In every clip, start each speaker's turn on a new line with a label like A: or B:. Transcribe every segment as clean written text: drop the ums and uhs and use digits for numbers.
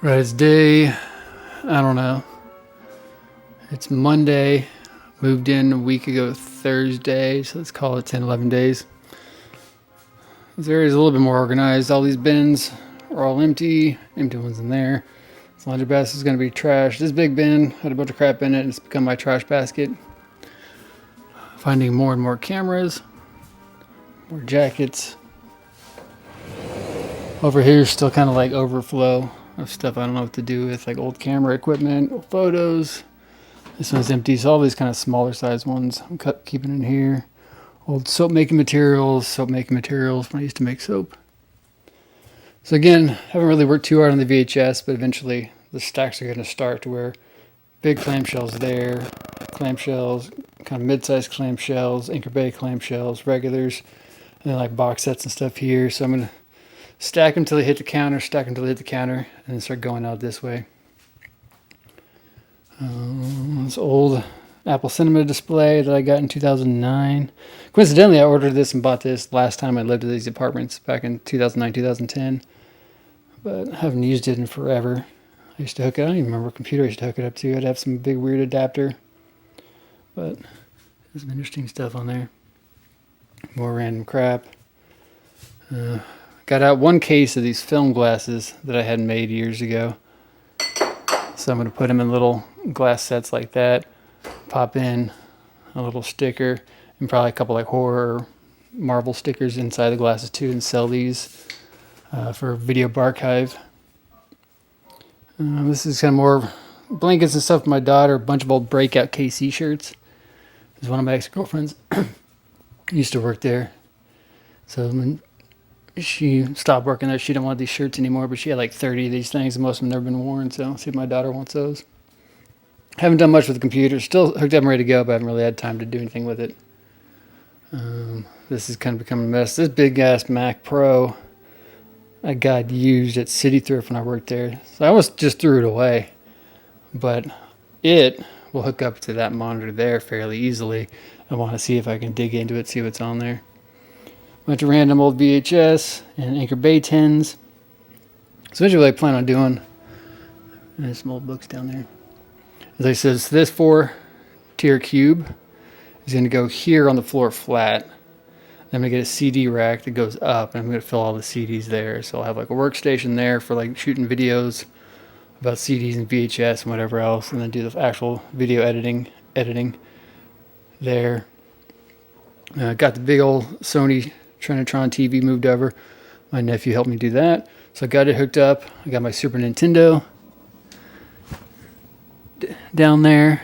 A: Right, it's day, I don't know. It's Monday. Moved in a week ago Thursday, so let's call it 10, 11 days. This area is a little bit more organized. All these bins are all empty. Empty ones in there. This laundry basket is going to be trash. This big bin had a bunch of crap in it, and it's become my trash basket. Finding more and more cameras, more jackets. Over here, still kind of like overflow of stuff I don't know what to do with, like old camera equipment, old photos. This one's empty, so all these kind of smaller size ones I'm keeping in here. Old soap making materials when I used to make soap. So again, haven't really worked too hard on the VHS, but eventually the stacks are going to start to where big clamshells there, clamshells, kind of mid-sized clamshells, Anchor Bay clamshells, regulars, and then like box sets and stuff here. So I'm going to stack them till they hit the counter, and then start going out this way. This old Apple Cinema display that I got in 2009. Coincidentally, I ordered this and bought this last time I lived in these apartments back in 2009, 2010. But I haven't used it in forever. I used to hook it, I don't even remember what computer I used to hook it up to. I'd have some big weird adapter. But there's some interesting stuff on there. More random crap. Got out one case of these film glasses that I had made years ago. So I'm going to put them in little glass sets like that. Pop in a little sticker and probably a couple like horror Marvel stickers inside the glasses too, and sell these for video archive. This is kind of more blankets and stuff for my daughter. A bunch of old Breakout KC shirts. This is one of my ex-girlfriends. Used to work there. So when she stopped working there, she didn't want these shirts anymore, but she had like 30 of these things, and most of them never been worn, so see if my daughter wants those. Haven't done much with the computer. Still hooked up and ready to go, but I haven't really had time to do anything with it. This is kind of becoming a mess. This big-ass Mac Pro I got used at City Thrift when I worked there. So I almost just threw it away. But it will hook up to that monitor there fairly easily. I want to see if I can dig into it, see what's on there. Bunch of random old VHS and Anchor Bay tins. So eventually I plan on doing, and there's some old books down there. As I said, this 4-tier cube is going to go here on the floor flat. I'm going to get a CD rack that goes up, and I'm going to fill all the CDs there. So I'll have like a workstation there for like shooting videos about CDs and VHS and whatever else, and then do the actual video editing there. Got the big old Sony Trinitron TV moved over. My nephew helped me do that. So I got it hooked up. I got my Super Nintendo down there.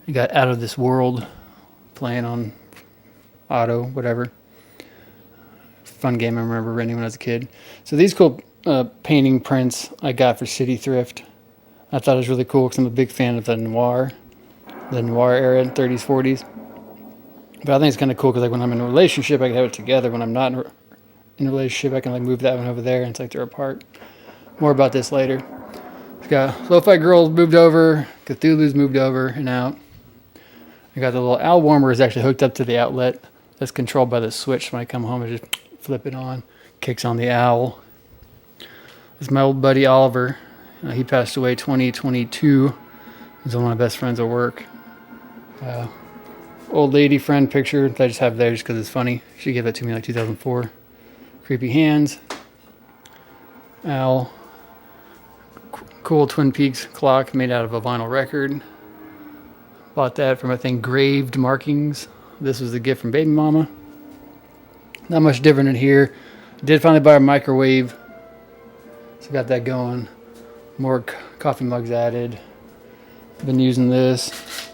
A: I got Out of This World playing on auto, whatever. Fun game I remember renting when I was a kid. So these cool painting prints I got for City Thrift. I thought it was really cool because I'm a big fan of the noir era, 30s, 40s. But I think it's kind of cool because like when I'm in a relationship, I can have it together. When I'm not in a relationship, I can like move that one over there and it's like they're apart. More about this later. We got Lo-Fi Girls moved over, Cthulhu's moved over and out. I got the little owl warmer is actually hooked up to the outlet. That's controlled by the switch. When I come home, I just flip it on, kicks on the owl. This is my old buddy Oliver. He passed away 2022. He's one of my best friends at work. Old lady friend picture that I just have there just because it's funny. She gave it to me like 2004. Creepy hands. Owl. Cool Twin Peaks clock made out of a vinyl record. Bought that from, I think, Graved Markings. This was a gift from Baby Mama. Not much different in here. Did finally buy a microwave. So got that going. More coffee mugs added. Been using this.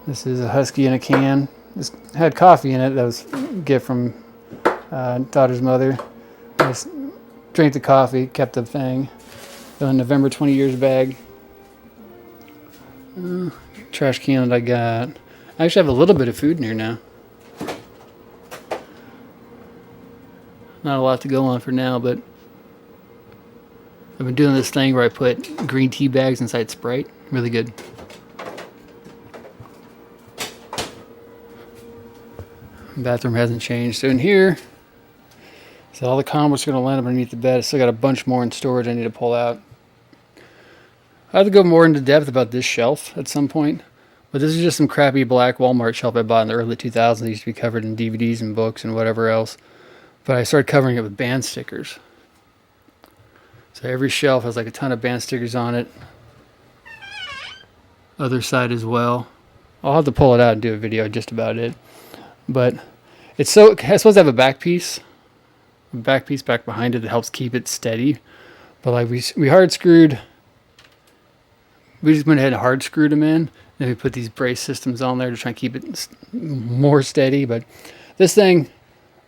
A: This is a Husky in a can. This had coffee in it. That was a gift from daughter's mother. I just drank the coffee, kept the thing. The November 20 years bag. Trash can that I got. I actually have a little bit of food in here now. Not a lot to go on for now, but I've been doing this thing where I put green tea bags inside Sprite. Really good. Bathroom hasn't changed. So in here, so all the comics are going to line up underneath the bed. I still got a bunch more in storage I need to pull out. I have to go more into depth about this shelf at some point. But this is just some crappy black Walmart shelf I bought in the early 2000s. It used to be covered in DVDs and books and whatever else. But I started covering it with band stickers. So every shelf has like a ton of band stickers on it. Other side as well. I'll have to pull it out and do a video just about it. But it's supposed to have a back piece. A back piece back behind it that helps keep it steady. But like we hard screwed. We just went ahead and hard screwed them in. Then we put these brace systems on there to try and keep it more steady. But this thing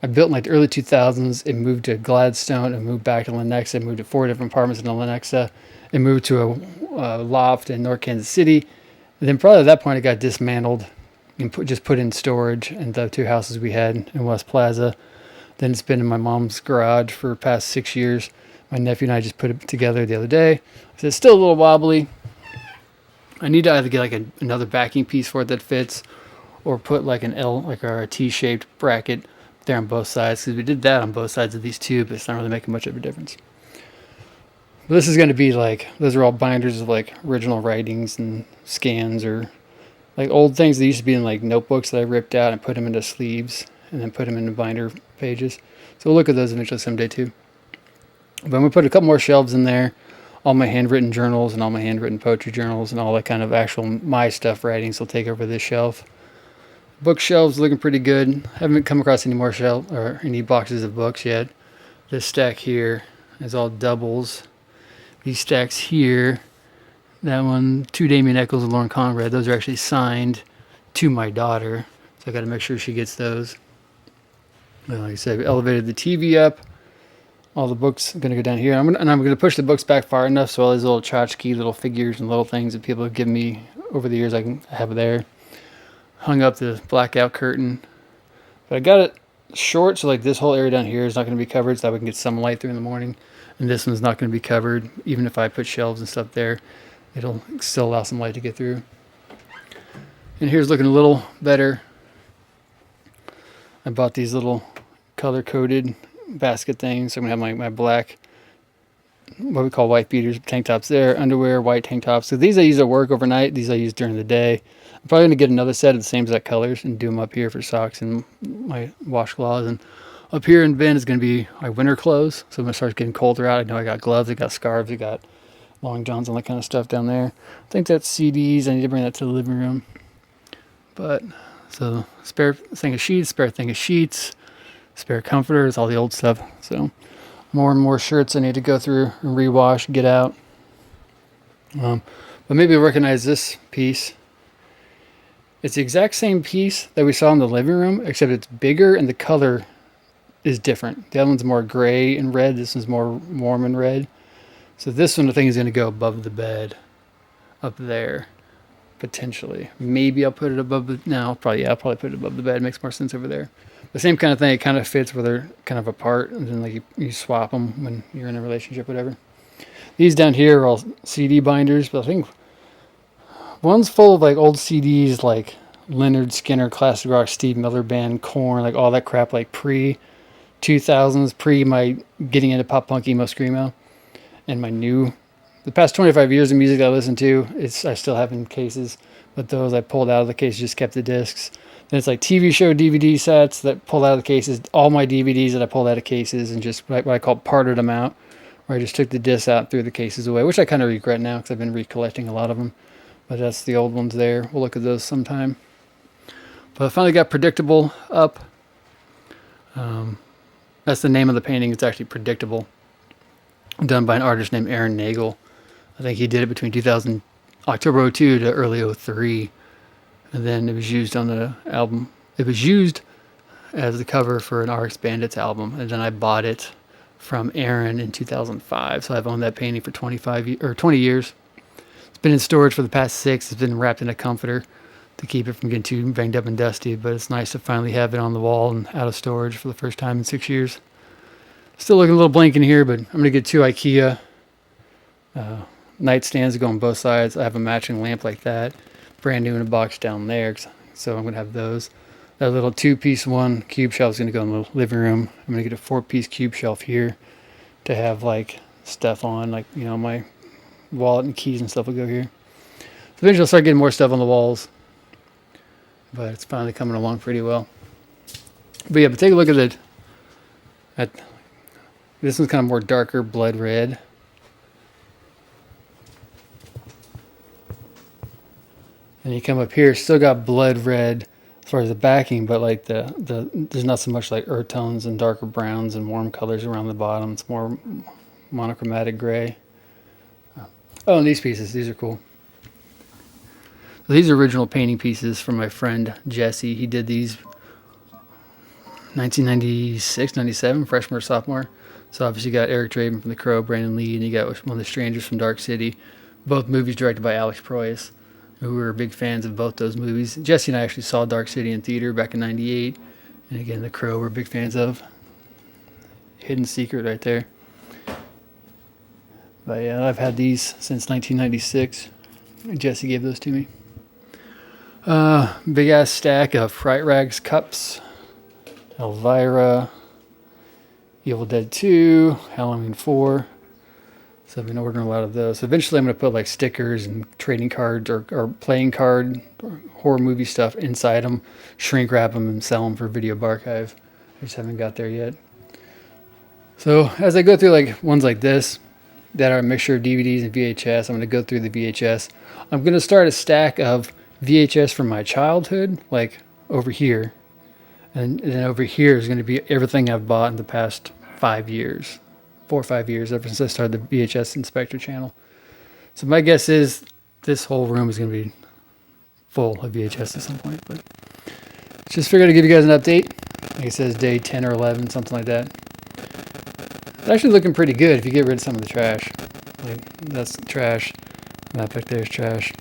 A: I built in like the early 2000s. It moved to Gladstone. It moved back to Lenexa. It moved to 4 different apartments in Lenexa. It moved to a loft in North Kansas City. And then probably at that point it got dismantled and just put in storage in the 2 houses we had in West Plaza. Then it's been in my mom's garage for the past 6 years. My nephew and I just put it together the other day. So it's still a little wobbly. I need to either get like another backing piece for it that fits, or put like an L, like a T-shaped bracket there on both sides. Because we did that on both sides of these two, but it's not really making much of a difference. But this is going to be like, those are all binders of like original writings and scans, or like old things that used to be in like notebooks that I ripped out and put them into sleeves and then put them into binder pages. So we'll look at those eventually someday too. But I'm going to put a couple more shelves in there. All my handwritten journals and all my handwritten poetry journals and all that kind of actual my stuff writings will take over this shelf. Bookshelves looking pretty good. Haven't come across any more shelf or any boxes of books yet. This stack here is all doubles. These stacks here, that one, 2 Damien Eccles and Lauren Conrad, those are actually signed to my daughter. So I got to make sure she gets those. Like I said, we elevated the TV up. All the books are going to go down here. I'm going to push the books back far enough so all these little tchotchke, little figures and little things that people have given me over the years I can have there. Hung up the blackout curtain. But I got it short, so like this whole area down here is not going to be covered so that we can get some light through in the morning. And this one's not going to be covered. Even if I put shelves and stuff there, it'll still allow some light to get through. And here's looking a little better. I bought these little color-coded basket things. So I'm going to have my black, what we call white beaters, tank tops there, underwear, white tank tops. So these I use at work overnight. These I use during the day. I'm probably going to get another set of the same exact colors and do them up here for socks and my washcloths. And up here in bin is going to be my winter clothes. So when it starts getting colder out, I know I got gloves, I got scarves, I got long johns, and all that kind of stuff down there. I think that's CDs. I need to bring that to the living room. But so spare thing of sheets, spare comforters, all the old stuff. So more and more shirts I need to go through and rewash, get out. But maybe you'll recognize this piece. It's the exact same piece that we saw in the living room, except it's bigger and the color is different. The other one's more gray and red. This one's more warm and red. So this one I think is going to go above the bed up there, potentially. Maybe I'll put it above the, no, I'll probably put it above the bed. It makes more sense over there. The same kind of thing. It kind of fits where they're kind of apart, and then like you swap them when you're in a relationship, whatever. These down here are all CD binders, but I think one's full of like old CDs like Leonard Skinner, Classic Rock, Steve Miller Band, Korn, like all that crap, like pre-2000s, pre my getting into pop punk emo screamo, and my new, the past 25 years of music that I listen to, I still have in cases, but those I pulled out of the case, just kept the discs. Then it's like TV show DVD sets that pulled out of the cases, all my DVDs that I pulled out of cases and just what I call parted them out, where I just took the discs out and threw the cases away, which I kind of regret now because I've been recollecting a lot of them. But that's the old ones there. We'll look at those sometime. But I finally got Predictable up. That's the name of the painting. It's actually Predictable. Done by an artist named Aaron Nagel. I think he did it between October 02 to early 03. And then it was used on the album. It was used as the cover for an RX Bandits album. And then I bought it from Aaron in 2005. So I've owned that painting for 20 years. It's been in storage for the past 6. It's been wrapped in a comforter to keep it from getting too banged up and dusty. But it's nice to finally have it on the wall and out of storage for the first time in 6 years. Still looking a little blank in here, but I'm going to get 2 IKEA nightstands to go on both sides. I have a matching lamp like that. Brand new in a box down there. So I'm going to have those. That little 2-piece one cube shelf is going to go in the living room. I'm going to get a 4-piece cube shelf here to have like stuff on, like, you know, my wallet and keys and stuff will go here. So eventually I'll start getting more stuff on the walls. But it's finally coming along pretty well. But yeah, but take a look at this one's kind of more darker blood red. And you come up here, still got blood red as far as the backing, but like there's not so much like earth tones and darker browns and warm colors around the bottom. It's more monochromatic gray. Oh, and these pieces, these are cool. So these are original painting pieces from my friend Jesse. He did these 1996, 97, freshman or sophomore. So obviously you got Eric Draven from The Crow, Brandon Lee, and you got one of the strangers from Dark City. Both movies directed by Alex Proyas, who were big fans of both those movies. Jesse and I actually saw Dark City in theater back in '98. And again, The Crow we're big fans of. Hidden secret right there. But yeah, I've had these since 1996. Jesse gave those to me. Big ass stack of Fright Rags cups. Elvira. Evil Dead 2. Halloween 4. So I've been ordering a lot of those. So eventually I'm going to put like stickers and trading cards or playing card or horror movie stuff inside them, shrink wrap them and sell them for Video Archive. I just haven't got there yet. So as I go through like ones like this that are a mixture of DVDs and VHS, I'm going to go through the VHS. I'm going to start a stack of VHS from my childhood, like over here. And then over here is going to be everything I've bought in the past 5 years. 4 or 5 years ever since I started the VHS Inspector channel. So my guess is this whole room is going to be full of VHS at some point. But just figured to give you guys an update. Like it says day 10 or 11, something like that. It's actually looking pretty good if you get rid of some of the trash. Like that's trash. That back there is trash.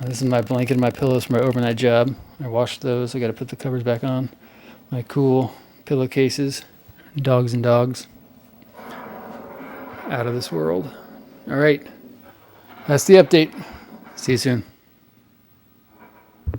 A: This is my blanket and my pillows for my overnight job. I washed those. I got to put the covers back on. My cool pillowcases. Dogs and dogs. Out of this world. All right. That's the update. See you soon.